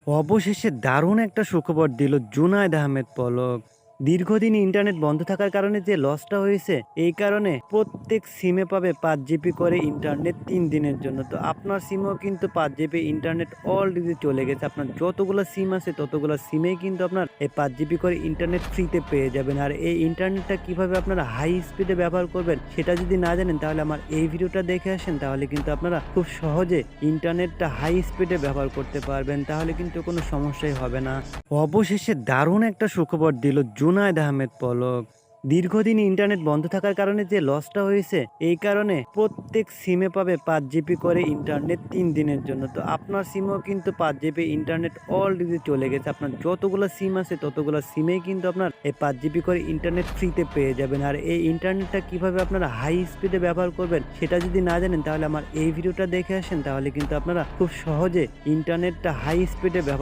অবশেষে দারুণ একটা সুখবর দিল জুনায়েদ আহমেদ পলক। দীর্ঘদিন ইন্টারনেট বন্ধ থাকার কারণে যে লসটা হয়েছে, এই কারণে প্রত্যেক সিমে পাবে ৫ জিবি করে ইন্টারনেট ৩ দিনের জন্য। তো আপনার সিমেও কিন্তু ৫ জিবি ইন্টারনেট অলরেডি চলে গেছে। আপনার যতগুলো সিম আছে ততগুলো সিমেই কিন্তু আপনার এই ৫ জিবি করে ইন্টারনেট ফ্রিতে পেয়ে যাবেন। আর এই ইন্টারনেটটা কিভাবে আপনারা হাই স্পিডে ব্যবহার করবেন সেটা যদি না জানেন, তাহলে আমার এই ভিডিওটা দেখে আসেন। তাহলে কিন্তু আপনারা খুব সহজে ইন্টারনেটটা হাই স্পিডে ব্যবহার করতে পারবেন। তাহলে কিন্তু কোনো সমস্যাই হবে না। অবশেষে দারুণ একটা সুখবর দিল জুনায়েদ আহমেদ পলক। দীর্ঘদিন ইন্টারনেট বন্ধ থাকার কারণে যে লসটা হয়েছে, এই কারণে প্রত্যেক সিমে পাবে ৫ জিবি করে ইন্টারনেট ৩ দিনের জন্য। তো আপনার সিমেও কিন্তু ৫ জিবি ইন্টারনেট অলরেডি চলে গেছে। আপনার যতগুলো সিম আছে ততগুলো সিমেই কিন্তু আপনার এই ৫ জিবি করে ইন্টারনেট ফ্রিতে পেয়ে যাবেন। আর এই ইন্টারনেটটা কিভাবে আপনারা হাই স্পিডে ব্যবহার করবেন সেটা যদি না জানেন, তাহলে আমার এই ভিডিওটা দেখে আসেন। তাহলে কিন্তু আপনারা খুব সহজে ইন্টারনেটটা হাই স্পিডে ব্যবহার